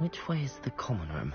Which way is the common room?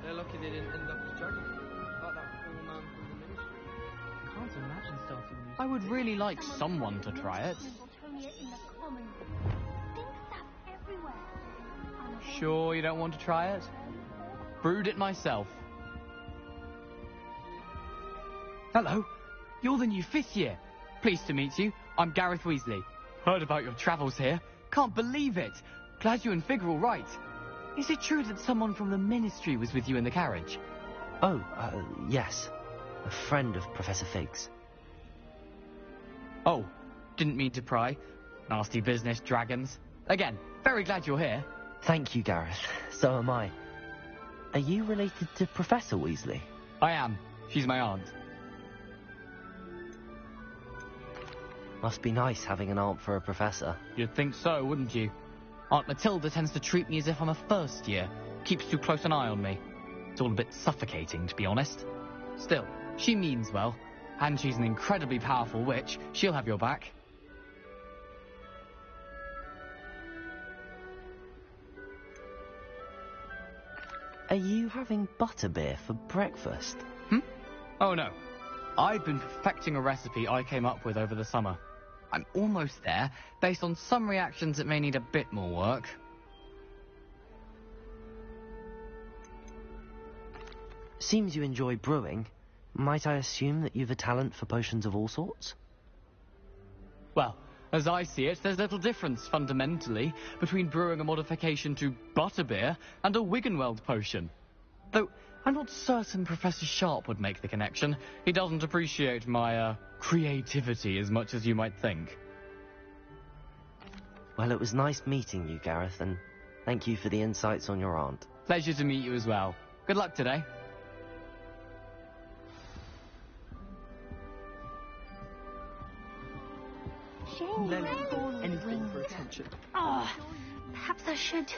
They're lucky they didn't end up as judges, like that poor man from the ministry. Can't imagine starting a new... I would really like someone to try it. Sure you don't want to try it? Brewed it myself. Hello, you're the new 5th year. Pleased to meet you. I'm Gareth Weasley. Heard about your travels here. Can't believe it. Glad you and Fig are all right. Is it true that someone from the ministry was with you in the carriage? Oh, yes. A friend of Professor Fig's. Oh, didn't mean to pry. Nasty business, dragons. Again, very glad you're here. Thank you, Gareth. So am I. Are you related to Professor Weasley? I am. She's my aunt. Must be nice having an aunt for a professor. You'd think so, wouldn't you? Aunt Matilda tends to treat me as if I'm a first year. Keeps too close an eye on me. It's all a bit suffocating, to be honest. Still, she means well. And she's an incredibly powerful witch. She'll have your back. Are you having butterbeer for breakfast? Oh no. I've been perfecting a recipe I came up with over the summer. I'm almost there, based on some reactions that may need a bit more work. Seems you enjoy brewing. Might I assume that you've a talent for potions of all sorts? Well, as I see it, there's little difference, fundamentally, between brewing a modification to butterbeer and a Wiggenweld potion. Though, I'm not certain Professor Sharp would make the connection. He doesn't appreciate my, creativity as much as you might think. Well, it was nice meeting you, Gareth, and thank you for the insights on your aunt. Pleasure to meet you as well. Good luck today. Anything for attention. Oh, perhaps I should.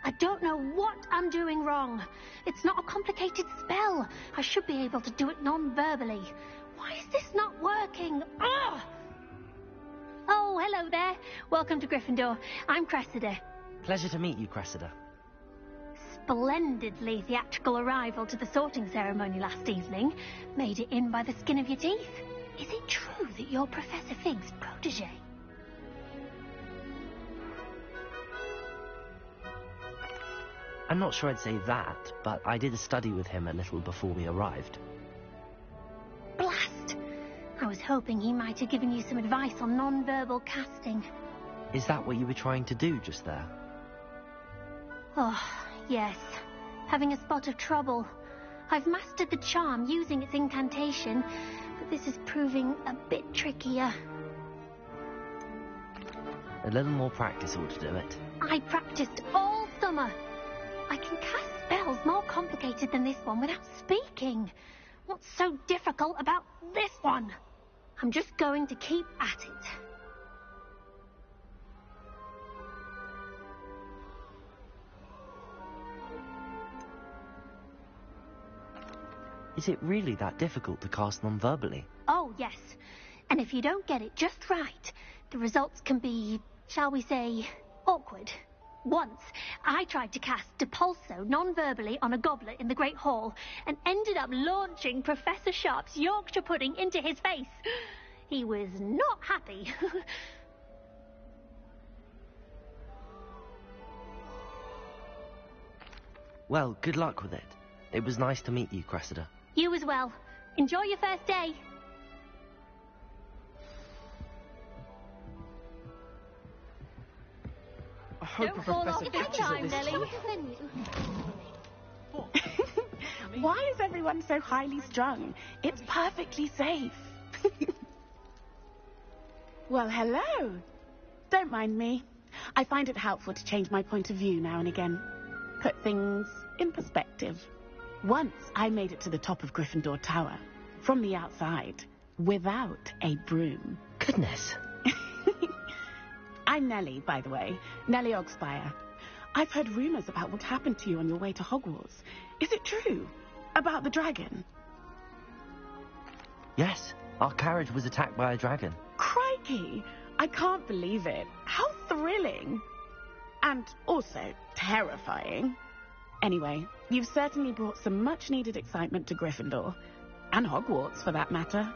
I don't know what I'm doing wrong. It's not a complicated spell. I should be able to do it non-verbally. Why is this not working? Oh, hello there. Welcome to Gryffindor. I'm Cressida. Pleasure to meet you, Cressida. Splendidly theatrical arrival to the sorting ceremony last evening. Made it in by the skin of your teeth. Is it true that you're Professor Fig's protege? I'm not sure I'd say that, but I did study with him a little before we arrived. Blast! I was hoping he might have given you some advice on non-verbal casting. Is that what you were trying to do just there? Oh, yes. Having a spot of trouble. I've mastered the charm using its incantation, but this is proving a bit trickier. A little more practice ought to do it. I practiced all summer. I can cast spells more complicated than this one without speaking. What's so difficult about this one? I'm just going to keep at it. Is it really that difficult to cast non-verbally? Oh, yes. And if you don't get it just right, the results can be, shall we say, awkward. Once, I tried to cast Depulso non-verbally on a goblet in the Great Hall and ended up launching Professor Sharp's Yorkshire pudding into his face. He was not happy. Well, good luck with it. It was nice to meet you, Cressida. You as well. Enjoy your first day. I hope Don't fall off Professor this catches time, it this Nelly. Why is everyone so highly strung? It's perfectly safe. Well, hello. Don't mind me. I find it helpful to change my point of view now and again. Put things in perspective. Once I made it to the top of Gryffindor Tower, from the outside, without a broom. Goodness. I'm Nellie, by the way. Nellie Ogspire. I've heard rumors about what happened to you on your way to Hogwarts. Is it true? About the dragon? Yes, our carriage was attacked by a dragon. Crikey! I can't believe it. How thrilling! And also terrifying. Anyway, you've certainly brought some much-needed excitement to Gryffindor. And Hogwarts, for that matter.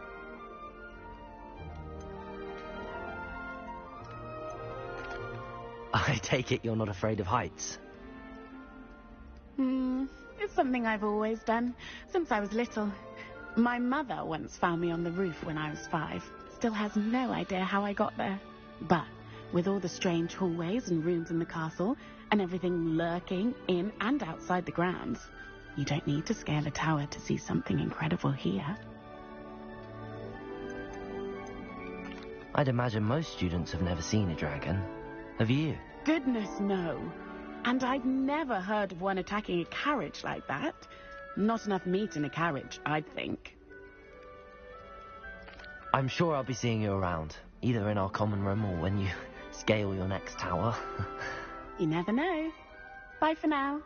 I take it you're not afraid of heights. It's something I've always done, since I was little. My mother once found me on the roof when I was 5. Still has no idea how I got there. But with all the strange hallways and rooms in the castle, and everything lurking in and outside the grounds, you don't need to scale a tower to see something incredible here. I'd imagine most students have never seen a dragon. Have you? Goodness, no. And I'd never heard of one attacking a carriage like that. Not enough meat in a carriage, I'd think. I'm sure I'll be seeing you around, either in our common room or when you scale your next tower. You never know. Bye for now.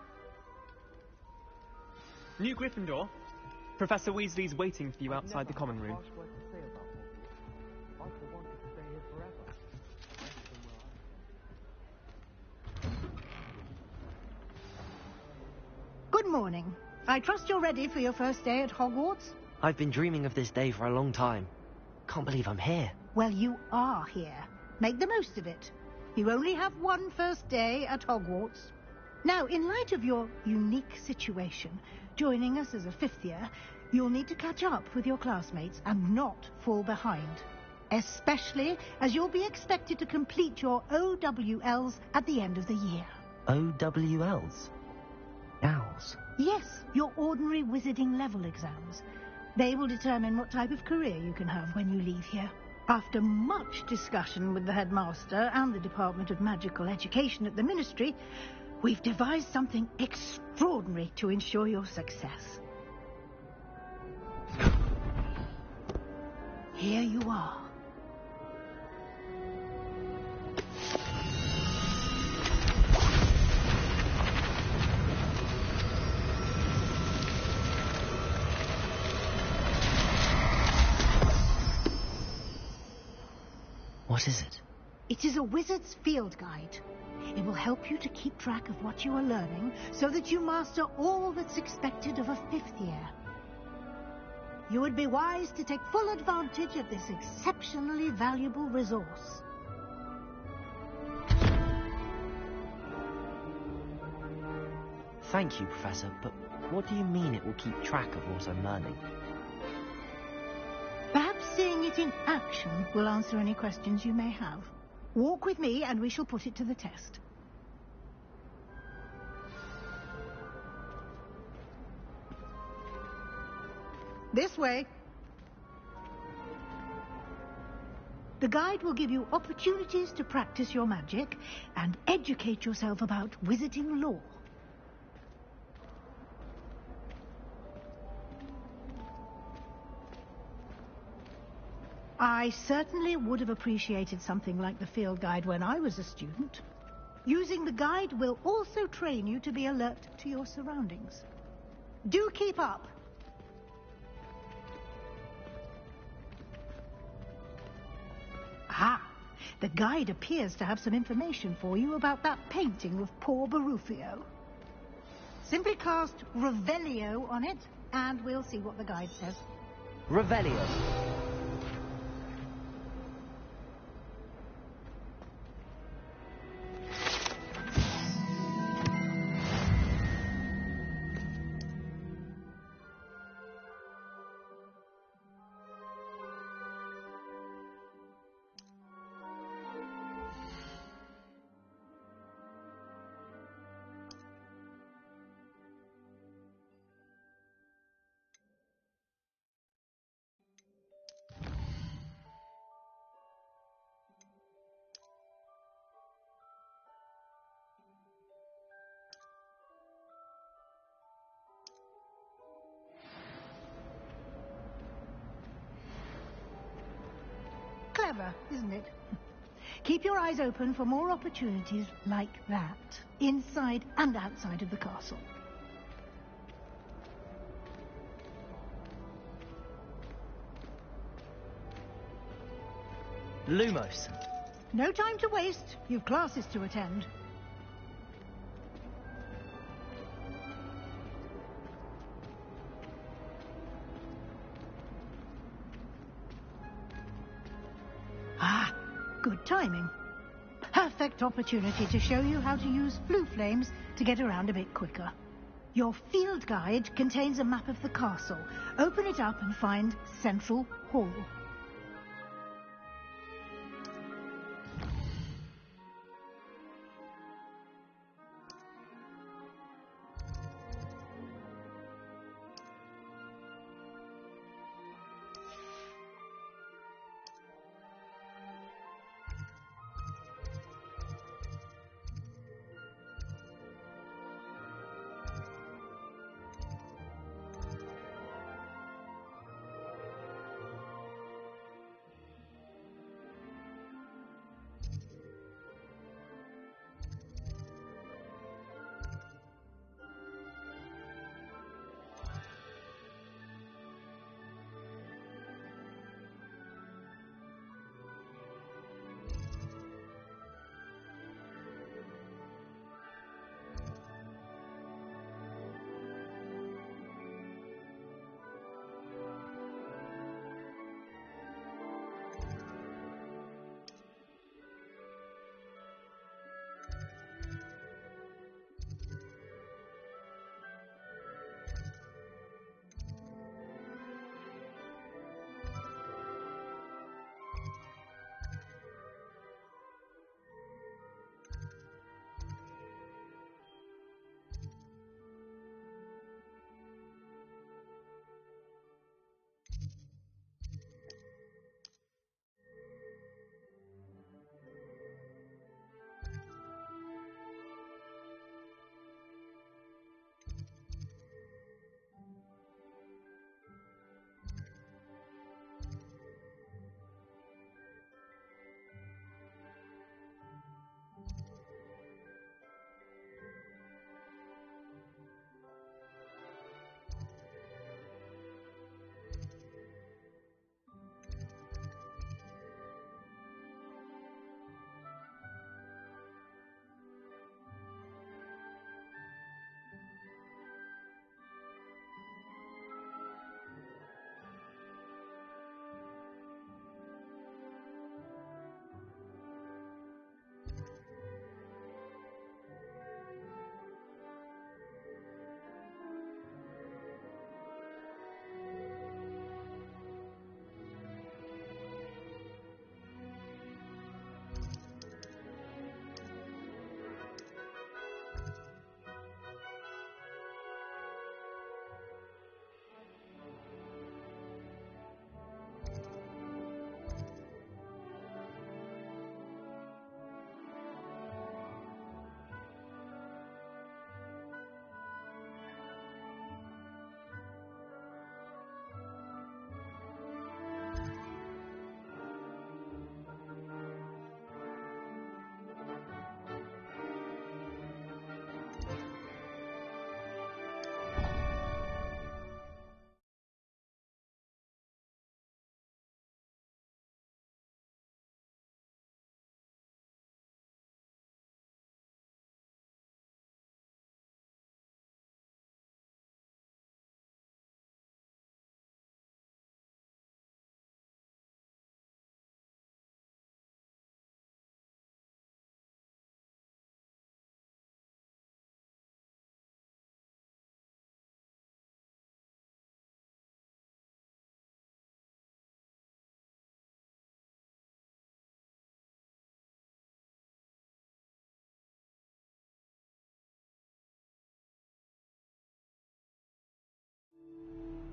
New Gryffindor. Professor Weasley's waiting for you outside the common room. Good morning. I trust you're ready for your first day at Hogwarts? I've been dreaming of this day for a long time. Can't believe I'm here. Well, you are here. Make the most of it. You only have one first day at Hogwarts. Now, in light of your unique situation, joining us as a 5th year, you'll need to catch up with your classmates and not fall behind. Especially as you'll be expected to complete your OWLs at the end of the year. OWLs? Owls? Yes, your ordinary wizarding level exams. They will determine what type of career you can have when you leave here. After much discussion with the headmaster and the Department of Magical Education at the Ministry, we've devised something extraordinary to ensure your success. Here you are. What is it? It is a wizard's field guide. It will help you to keep track of what you are learning so that you master all that's expected of a 5th year. You would be wise to take full advantage of this exceptionally valuable resource. Thank you, Professor, but what do you mean it will keep track of what I'm learning? Perhaps seeing it in action will answer any questions you may have. Walk with me and we shall put it to the test. This way. The guide will give you opportunities to practice your magic and educate yourself about wizarding lore. I certainly would have appreciated something like the field guide when I was a student. Using the guide will also train you to be alert to your surroundings. Do keep up. Ah, the guide appears to have some information for you about that painting of poor Barufio. Simply cast Revelio on it, and we'll see what the guide says. Revelio. Clever, isn't it? Keep your eyes open for more opportunities like that, inside and outside of the castle. Lumos. No time to waste. You've classes to attend. Ah, good timing. Perfect opportunity to show you how to use flue flames to get around a bit quicker. Your field guide contains a map of the castle. Open it up and find Central Hall.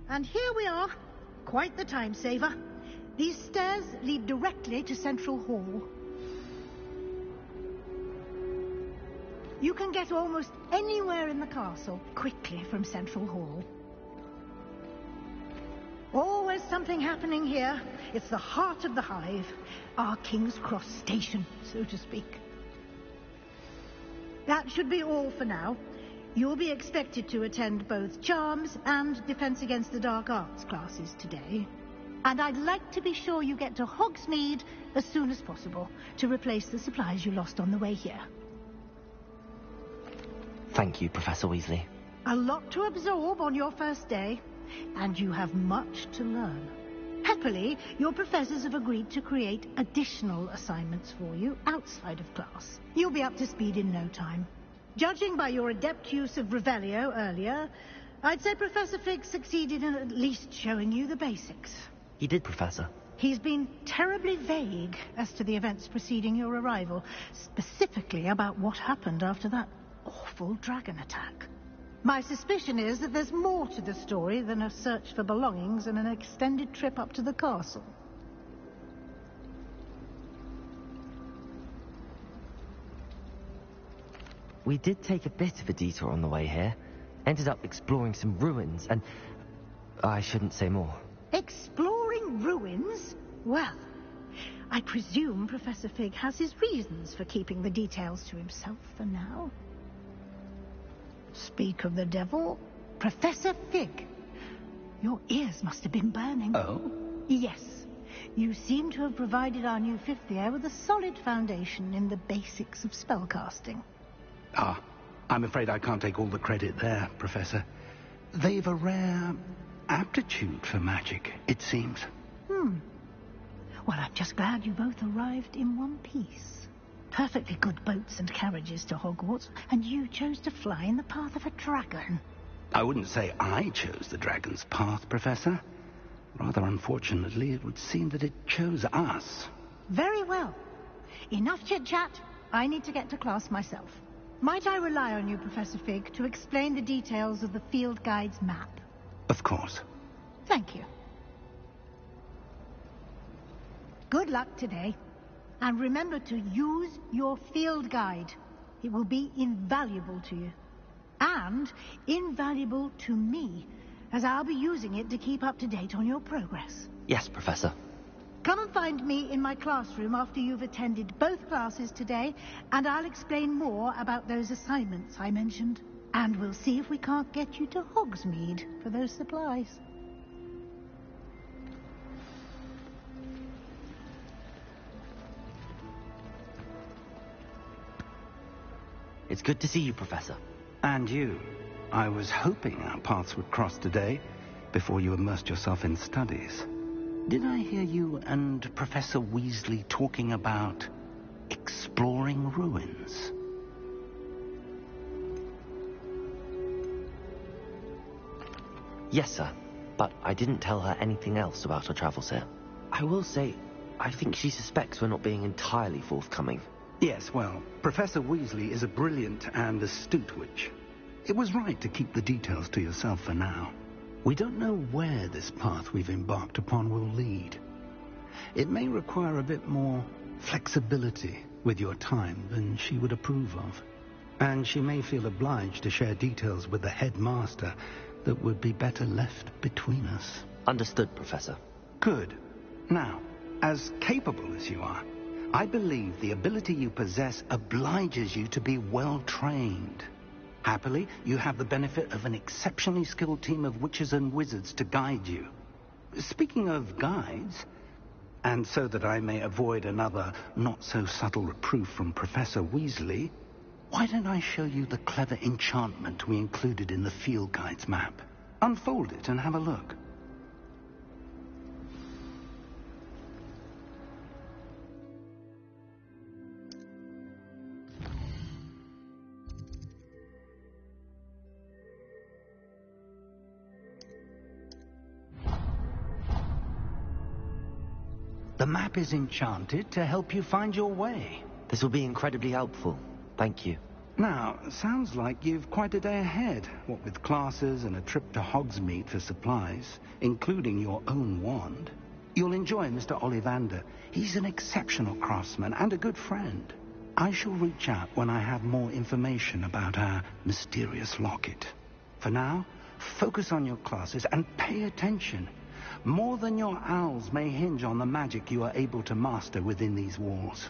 And here we are. Quite the time saver. These stairs lead directly to Central Hall. You can get almost anywhere in the castle quickly from Central Hall. Always something happening here. It's the heart of the hive. Our King's Cross station, so to speak. That should be all for now. You'll be expected to attend both Charms and Defense Against the Dark Arts classes today. And I'd like to be sure you get to Hogsmeade as soon as possible to replace the supplies you lost on the way here. Thank you, Professor Weasley. A lot to absorb on your first day, and you have much to learn. Happily, your professors have agreed to create additional assignments for you outside of class. You'll be up to speed in no time. Judging by your adept use of Revelio earlier, I'd say Professor Fig succeeded in at least showing you the basics. He did, Professor. He's been terribly vague as to the events preceding your arrival, specifically about what happened after that awful dragon attack. My suspicion is that there's more to the story than a search for belongings and an extended trip up to the castle. We did take a bit of a detour on the way here. Ended up exploring some ruins and... I shouldn't say more. Exploring ruins? Well, I presume Professor Fig has his reasons for keeping the details to himself for now. Speak of the devil, Professor Fig. Your ears must have been burning. Oh? Yes. You seem to have provided our new fifth year with a solid foundation in the basics of spellcasting. Ah, I'm afraid I can't take all the credit there, Professor. They've a rare aptitude for magic, it seems. Well, I'm just glad you both arrived in one piece. Perfectly good boats and carriages to Hogwarts, and you chose to fly in the path of a dragon. I wouldn't say I chose the dragon's path, Professor. Rather unfortunately, it would seem that it chose us. Very well. Enough chit-chat. I need to get to class myself. Might I rely on you, Professor Fig, to explain the details of the field guide's map? Of course. Thank you. Good luck today. And remember to use your field guide. It will be invaluable to you. And invaluable to me, as I'll be using it to keep up to date on your progress. Yes, Professor. Come and find me in my classroom after you've attended both classes today, and I'll explain more about those assignments I mentioned. And we'll see if we can't get you to Hogsmeade for those supplies. It's good to see you, Professor. And you. I was hoping our paths would cross today, before you immersed yourself in studies. Did I hear you and Professor Weasley talking about exploring ruins? Yes, sir. But I didn't tell her anything else about our travels here. I will say, I think she suspects we're not being entirely forthcoming. Yes, well, Professor Weasley is a brilliant and astute witch. It was right to keep the details to yourself for now. We don't know where this path we've embarked upon will lead. It may require a bit more flexibility with your time than she would approve of. And she may feel obliged to share details with the headmaster that would be better left between us. Understood, Professor. Good. Now, as capable as you are, I believe the ability you possess obliges you to be well trained. Happily, you have the benefit of an exceptionally skilled team of witches and wizards to guide you. Speaking of guides, and so that I may avoid another not-so-subtle reproof from Professor Weasley, why don't I show you the clever enchantment we included in the field guide's map? Unfold it and have a look. The map is enchanted to help you find your way. This will be incredibly helpful. Thank you. Now, sounds like you've quite a day ahead, what with classes and a trip to Hogsmeade for supplies, including your own wand. You'll enjoy Mr. Ollivander. He's an exceptional craftsman and a good friend. I shall reach out when I have more information about our mysterious locket. For now, focus on your classes and pay attention. More than your owls may hinge on the magic you are able to master within these walls.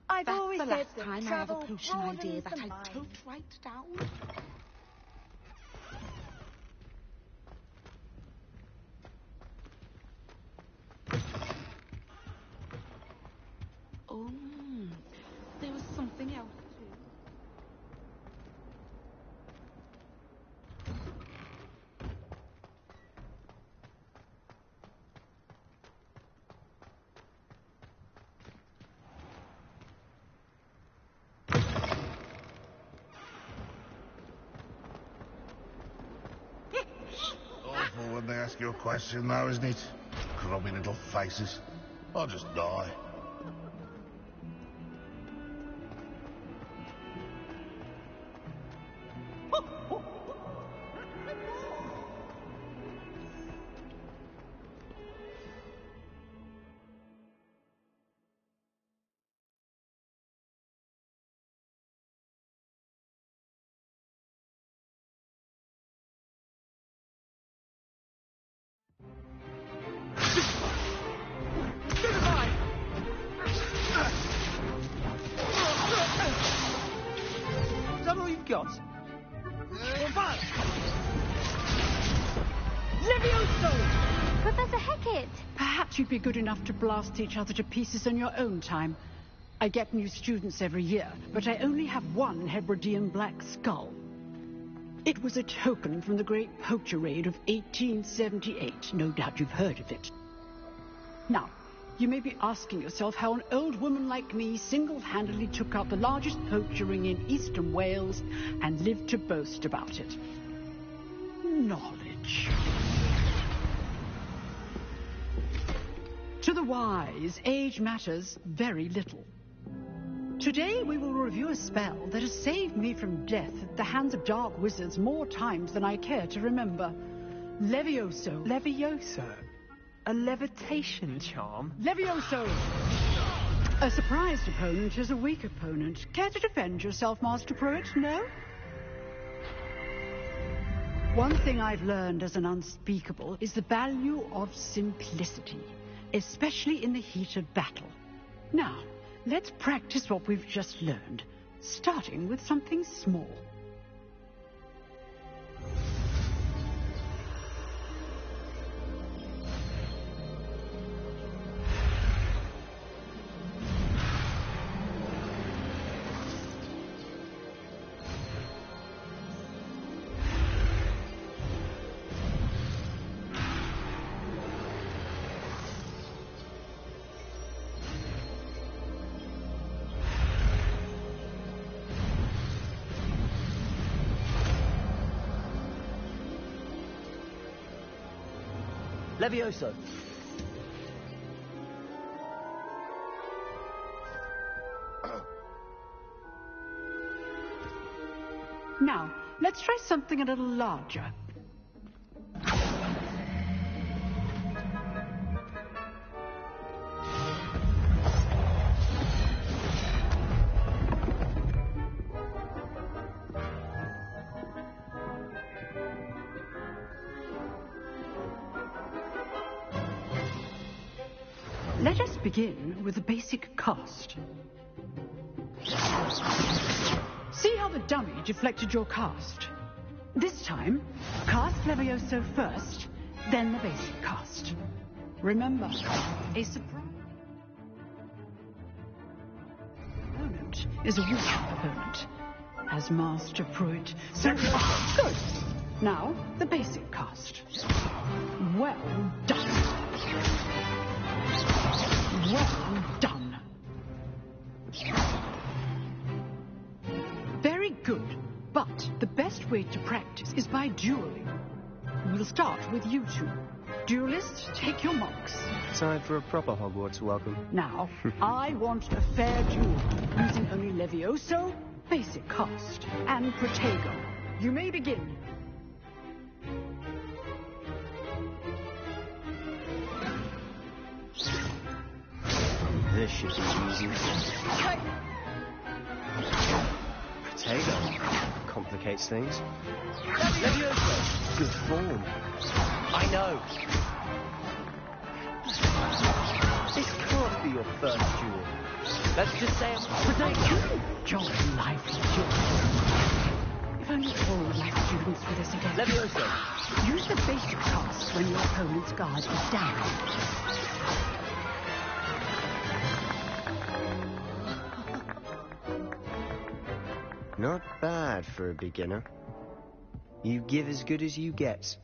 I've always That's the said last that time I have a travel potion idea broadens that the I mind. tote right down. Oh, there was something else too. Awful when they ask you a question, though, isn't it? Grubby little faces. I'll just die. Is that all you've got? Levioso! Professor Hecat! Perhaps you'd be good enough to blast each other to pieces on your own time. I get new students every year, but I only have one Hebridean black skull. It was a token from the Great Poacher Raid of 1878. No doubt you've heard of it. Now, you may be asking yourself how an old woman like me single-handedly took out the largest poacher ring in eastern Wales and lived to boast about it. Knowledge. To the wise, age matters very little. Today we will review a spell that has saved me from death at the hands of dark wizards more times than I care to remember. Levioso. Levioso? A levitation charm? Levioso! A surprised opponent is a weak opponent. Care to defend yourself, Master Pruitt? No? One thing I've learned as an unspeakable is the value of simplicity, especially in the heat of battle. Now, let's practice what we've just learned, starting with something small. Levioso! Now, let's try something a little larger. Let us begin with the basic cast. See how the dummy deflected your cast? This time, cast Levioso first, then the basic cast. Remember, a surprise opponent is a weak opponent, as Master Pruitt. So, good. Now, the basic cast. Well done. Well done. Very good, but the best way to practice is by dueling. We'll start with you two. Duelists, take your marks. Time for a proper Hogwarts welcome. Now, I want a fair duel, using only Levioso, basic cast, and Protego. You may begin. This should be easy. Potato complicates things. Levioso! Good form. I know! This can't be your first duel. Let's just say Potato! Jolly lively duel. If only all would like students for this again. Levioso! Use the basic cast when your opponent's guard is down. Not bad for a beginner. You give as good as you get.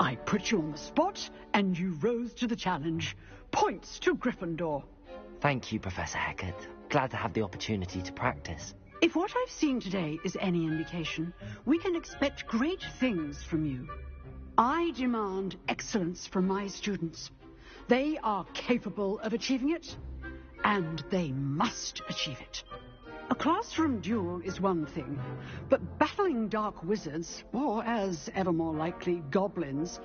I put you on the spot, and you rose to the challenge. Points to Gryffindor. Thank you, Professor Hecat. Glad to have the opportunity to practice. If what I've seen today is any indication, we can expect great things from you. I demand excellence from my students. They are capable of achieving it, and they must achieve it. A classroom duel is one thing, but battling dark wizards, or as ever more likely, goblins,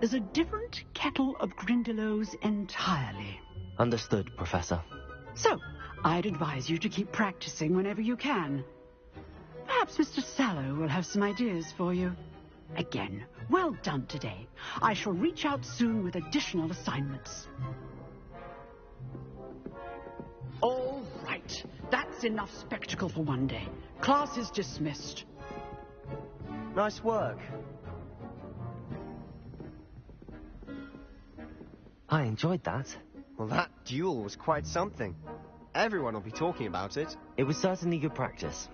is a different kettle of Grindylows entirely. Understood, Professor. So, I'd advise you to keep practicing whenever you can. Perhaps Mr. Sallow will have some ideas for you. Again, well done today. I shall reach out soon with additional assignments. All right. That's enough spectacle for one day. Class is dismissed. Nice work. I enjoyed that. Well, that duel was quite something. Everyone will be talking about it. It was certainly good practice.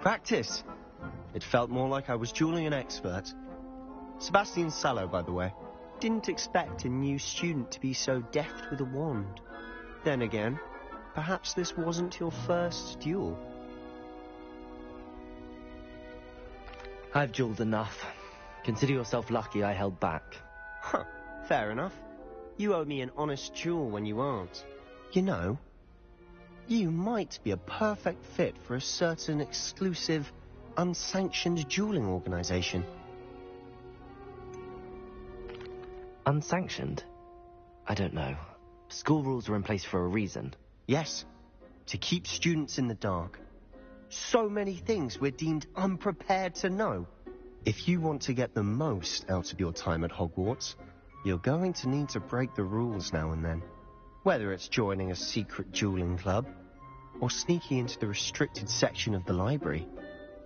Practice? It felt more like I was dueling an expert. Sebastian Sallow, by the way. Didn't expect a new student to be so deft with a wand. Then again, perhaps this wasn't your first duel. I've dueled enough. Consider yourself lucky I held back. Huh, fair enough. You owe me an honest duel when you aren't. You know, you might be a perfect fit for a certain exclusive, unsanctioned dueling organization. Unsanctioned? I don't know. School rules are in place for a reason. Yes, to keep students in the dark. So many things we're deemed unprepared to know. If you want to get the most out of your time at Hogwarts, you're going to need to break the rules now and then. Whether it's joining a secret dueling club, or sneaking into the restricted section of the library,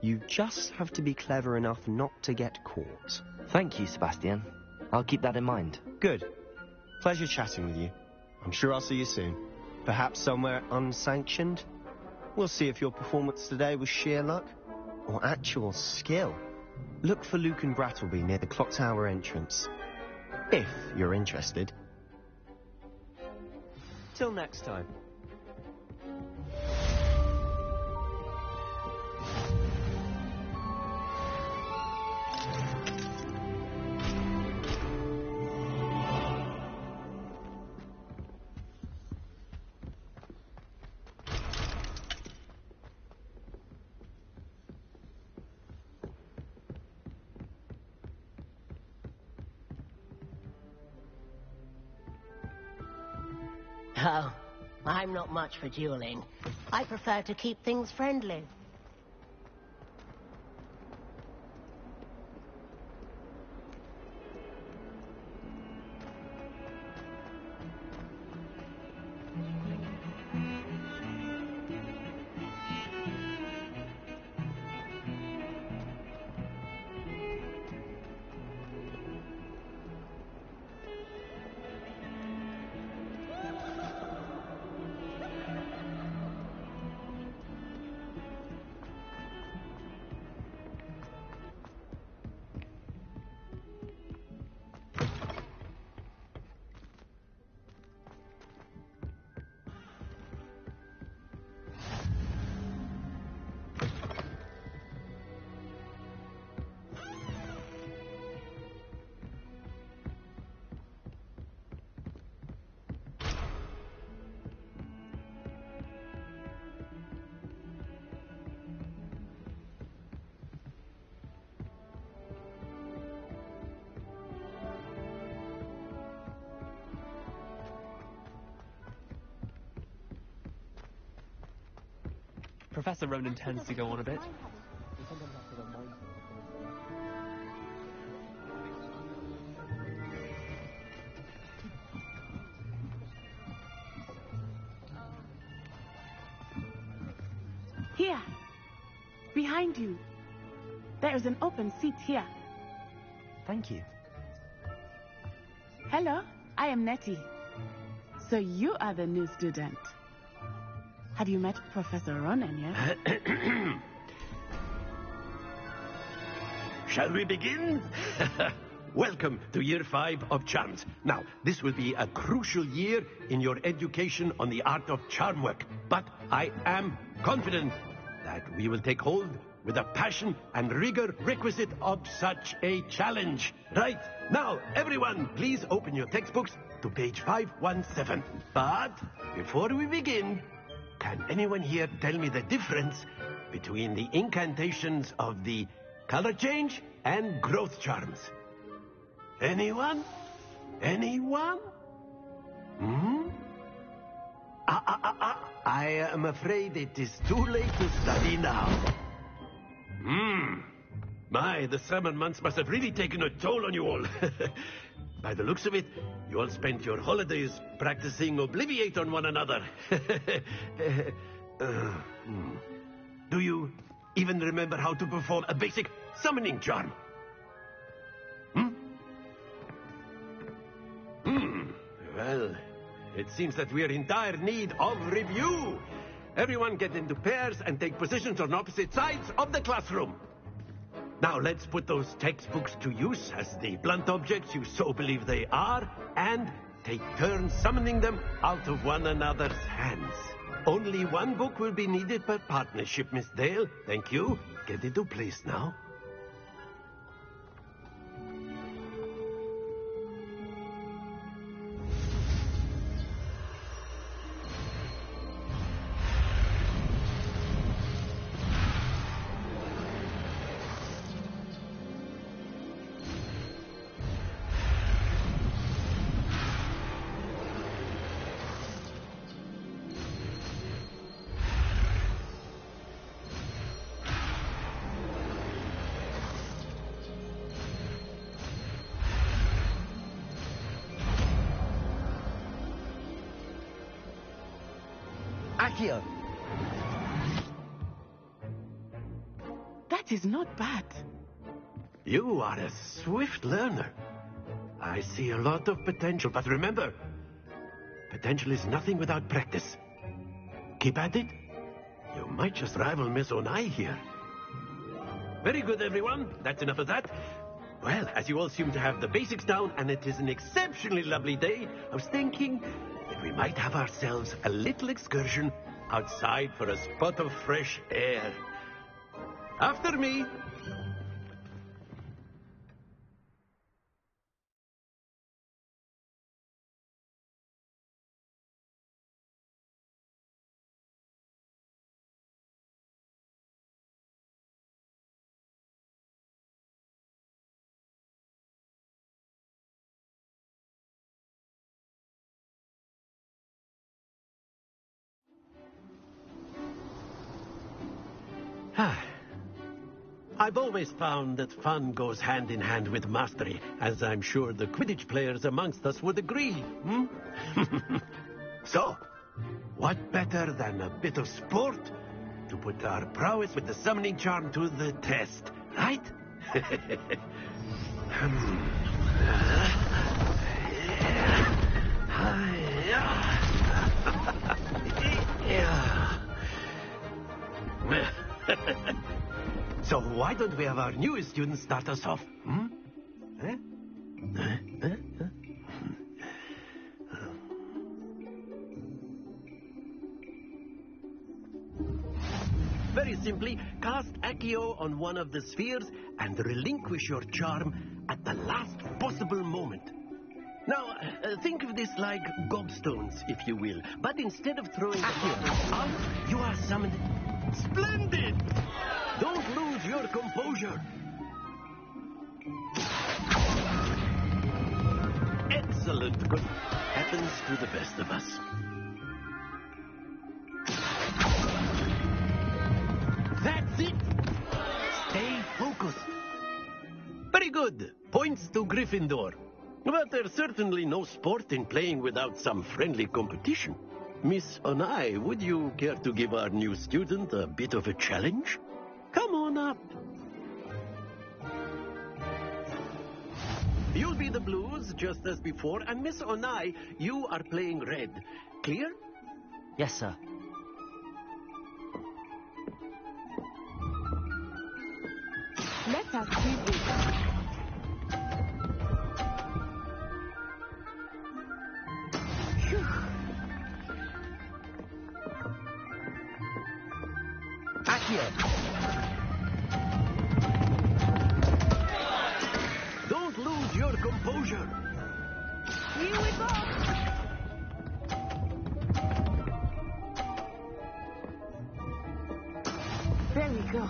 you just have to be clever enough not to get caught. Thank you, Sebastian. I'll keep that in mind. Good. Pleasure chatting with you. I'm sure I'll see you soon. Perhaps somewhere unsanctioned? We'll see if your performance today was sheer luck or actual skill. Look for Luke and Brattleby near the clock tower entrance. If you're interested. Till next time. Oh, I'm not much for dueling. I prefer to keep things friendly. Professor Ronan tends to go on a bit. Here. Behind you. There is an open seat here. Thank you. Hello, I am Nettie. So you are the new student. Have you met Professor Ronan yet? Shall we begin? Welcome to Year 5 of Charms. Now, this will be a crucial year in your education on the art of charm work. But I am confident that we will take hold with the passion and rigor requisite of such a challenge. Right, now, everyone, please open your textbooks to page 517. But before we begin, can anyone here tell me the difference between the incantations of the color change and growth charms? Anyone? Anyone? I am afraid it is too late to study now. My, the summer months must have really taken a toll on you all. By the looks of it, you all spent your holidays practicing Obliviate on one another. Do you even remember how to perform a basic summoning charm? Well, it seems that we are in dire need of review. Everyone get into pairs and take positions on opposite sides of the classroom. Now let's put those textbooks to use as the blunt objects you so believe they are, and take turns summoning them out of one another's hands. Only one book will be needed per partnership, Miss Dale. Thank you. Get into place now. Accio! That is not bad. You are a swift learner. I see a lot of potential, but remember, potential is nothing without practice. Keep at it. You might just rival Miss Onai here. Very good, everyone. That's enough of that. Well, as you all seem to have the basics down, and it is an exceptionally lovely day, I was thinking that we might have ourselves a little excursion outside for a spot of fresh air. After me. I've always found that fun goes hand in hand with mastery, as I'm sure the Quidditch players amongst us would agree. Hmm? So, what better than a bit of sport to put our prowess with the summoning charm to the test, right? So why don't we have our newest student start us off? Hmm? Very simply, cast Accio on one of the spheres and relinquish your charm at the last possible moment. Now, think of this like gobstones, if you will. But instead of throwing the marbles out, you are summoned... Splendid! Don't lose your composure. Excellent. Good. Happens to the best of us. That's it. Stay focused. Very good. Points to Gryffindor. But there's certainly no sport in playing without some friendly competition. Miss Onai, would you care to give our new student a bit of a challenge? Come on up. You'll be the blues, just as before, and Miss Onai, you are playing red. Clear? Yes, sir. Let us do this. Don't lose your composure. Here we go. There we go.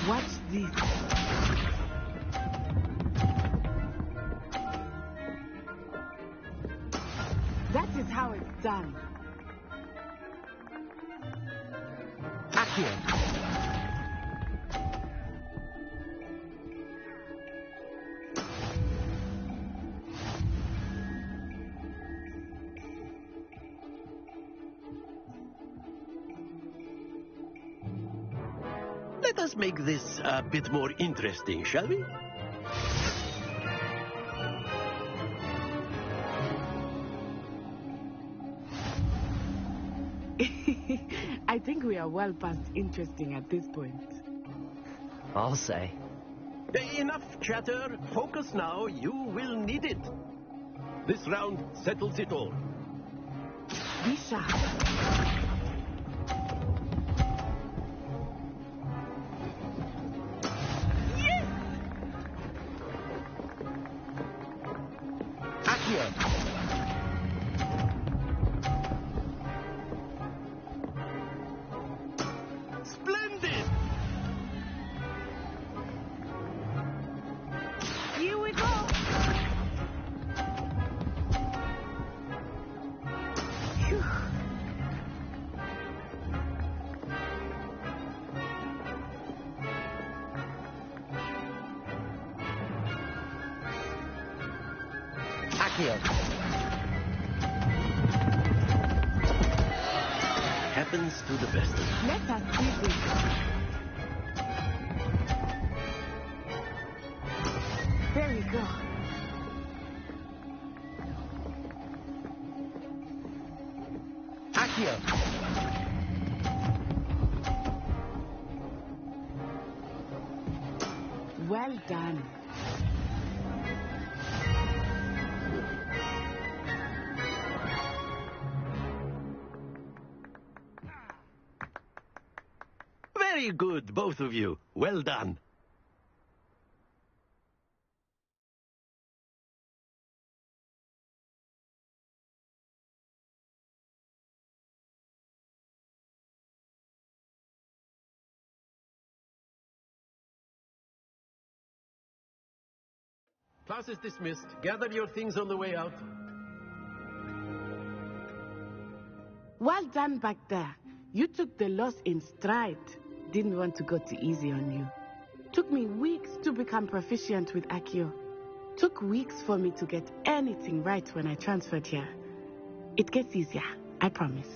Watch this. That is how it's done. Accio. Let us make this a bit more interesting, shall we? I think we are well past interesting at this point. I'll say. Enough chatter. Focus now. You will need it. This round settles it all. Be sharp. Splendid! Here we go. Phew. Accio. Happens to the best of us. Let us do this. There we go. Accio. Well done. Very good, both of you. Well done. Class is dismissed. Gather your things on the way out. Well done back there. You took the loss in stride. Didn't want to go too easy on you. Took me weeks to become proficient with Accio. Took weeks for me to get anything right when I transferred here. It gets easier, I promise.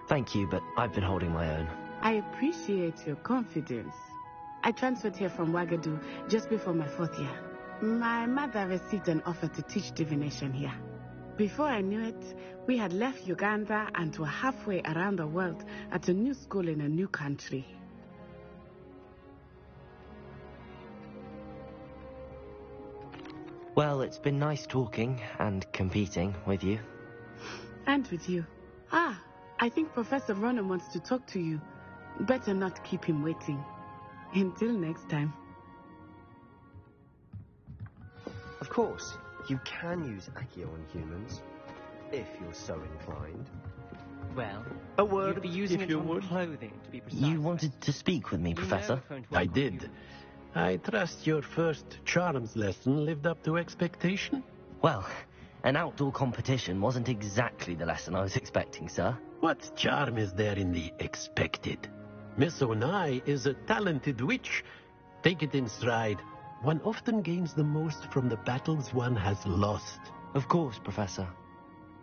Thank you, but I've been holding my own. I appreciate your confidence. I transferred here from Wagadu just before my 4th year. My mother received an offer to teach divination here. Before I knew it, we had left Uganda and were halfway around the world at a new school in a new country. Well, it's been nice talking and competing with you. And with you. Ah, I think Professor Ronan wants to talk to you. Better not keep him waiting. Until next time. Of course, you can use Accio on humans, if you're so inclined. Well, a word, you'd be using if it you on would. clothing, to be precise. You wanted to speak with me, Professor? I did. I trust your first charms lesson lived up to expectation? Well, an outdoor competition wasn't exactly the lesson I was expecting, sir. What charm is there in the expected? Miss Onai is a talented witch. Take it in stride. One often gains the most from the battles one has lost. Of course, Professor.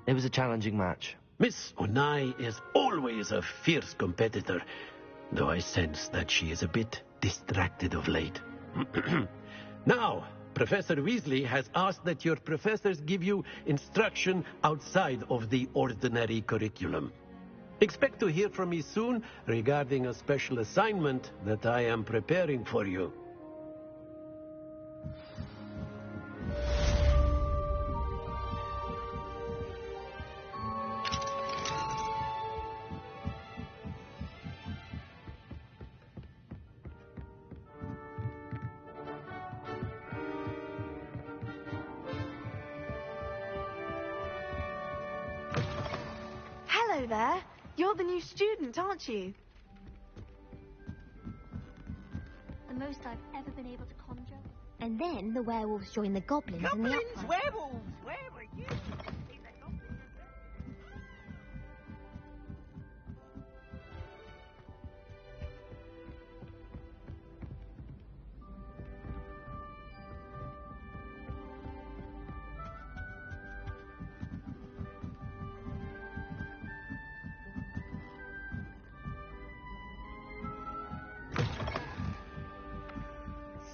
It was a challenging match. Miss Onai is always a fierce competitor, though I sense that she is a bit distracted of late. Now, Professor Weasley has asked that your professors give you instruction outside of the ordinary curriculum. Expect to hear from me soon regarding a special assignment that I am preparing for you. Hello there. You're the new student, aren't you? The most I've ever been able to conjure. And then the werewolves join the goblins in the upright. Werewolves! Where were you?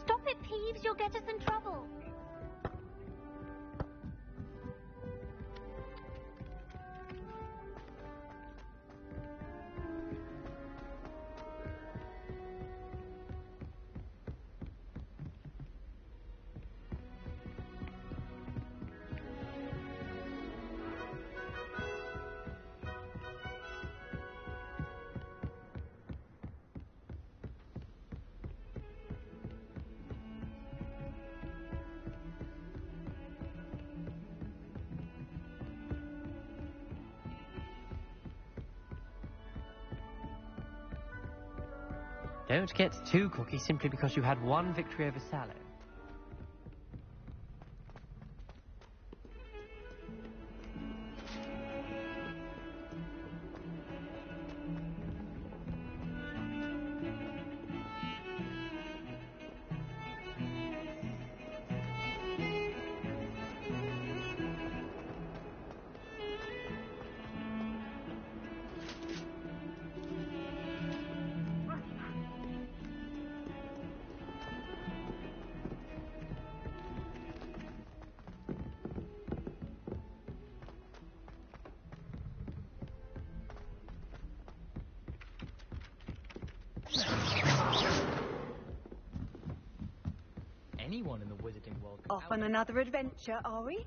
Stop it, Peeves. You'll get us in trouble. Don't get too cocky simply because you had one victory over Sallow. Anyone in the wizarding world. Off on another adventure, are we?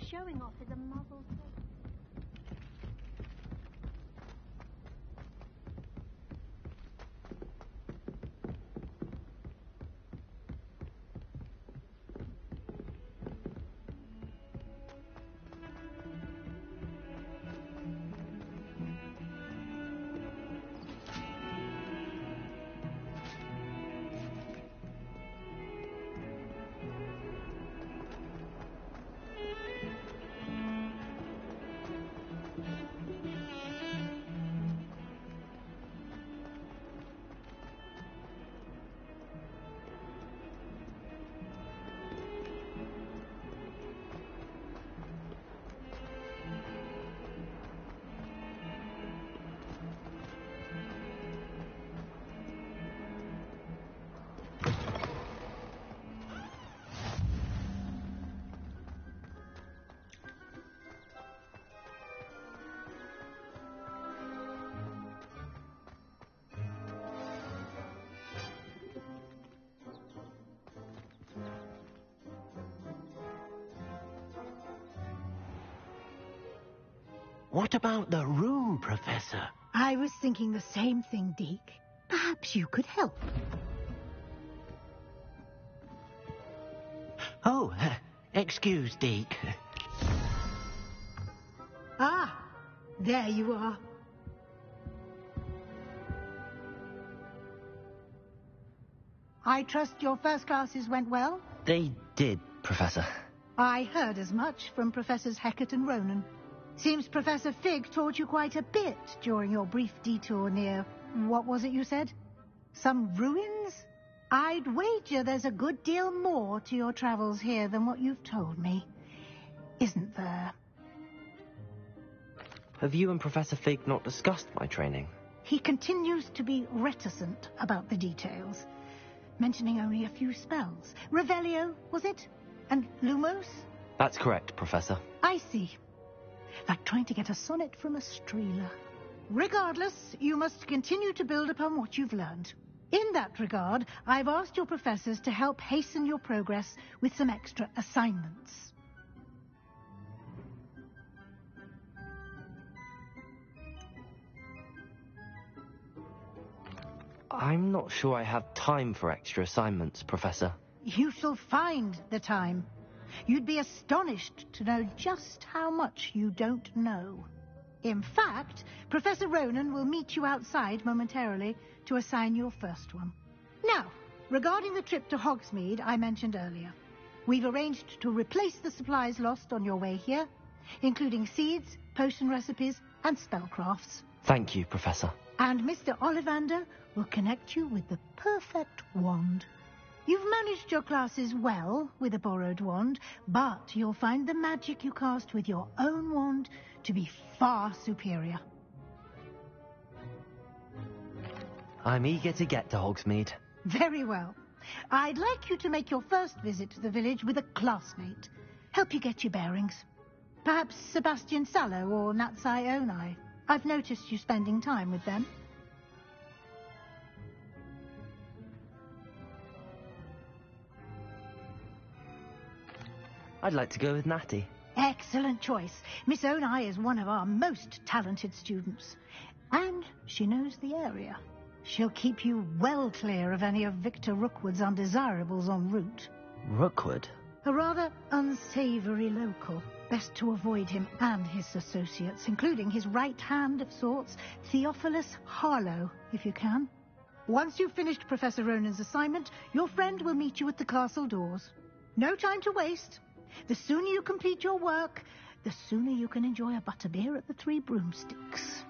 showing off is a muzzled. What about the room, Professor? I was thinking the same thing, Deke. Perhaps you could help. Oh, excuse, Deke. Ah, there you are. I trust your first classes went well? They did, Professor. I heard as much from Professors Hecat and Ronan. Seems Professor Fig taught you quite a bit during your brief detour near... what was it you said? Some ruins? I'd wager there's a good deal more to your travels here than what you've told me. Isn't there? Have you and Professor Fig not discussed my training? He continues to be reticent about the details, mentioning only a few spells. Revelio, was it? And Lumos? That's correct, Professor. I see. Like trying to get a sonnet from a streeler. Regardless, you must continue to build upon what you've learned. In that regard, I've asked your professors to help hasten your progress with some extra assignments. I'm not sure I have time for extra assignments, Professor. You shall find the time. You'd be astonished to know just how much you don't know. In fact, Professor Ronan will meet you outside momentarily to assign your first one. Now, regarding the trip to Hogsmeade I mentioned earlier, we've arranged to replace the supplies lost on your way here, including seeds, potion recipes, and spellcrafts. Thank you, Professor. And Mr. Ollivander will connect you with the perfect wand. You've managed your classes well with a borrowed wand, but you'll find the magic you cast with your own wand to be far superior. I'm eager to get to Hogsmeade. Very well. I'd like you to make your first visit to the village with a classmate. Help you get your bearings. Perhaps Sebastian Sallow or Natsai Onai. I've noticed you spending time with them. I'd like to go with Natty. Excellent choice. Miss Onai is one of our most talented students. And she knows the area. She'll keep you well clear of any of Victor Rookwood's undesirables en route. Rookwood? A rather unsavoury local. Best to avoid him and his associates, including his right hand of sorts, Theophilus Harlow, if you can. Once you've finished Professor Ronan's assignment, your friend will meet you at the castle doors. No time to waste. The sooner you complete your work, the sooner you can enjoy a butterbeer at the Three Broomsticks.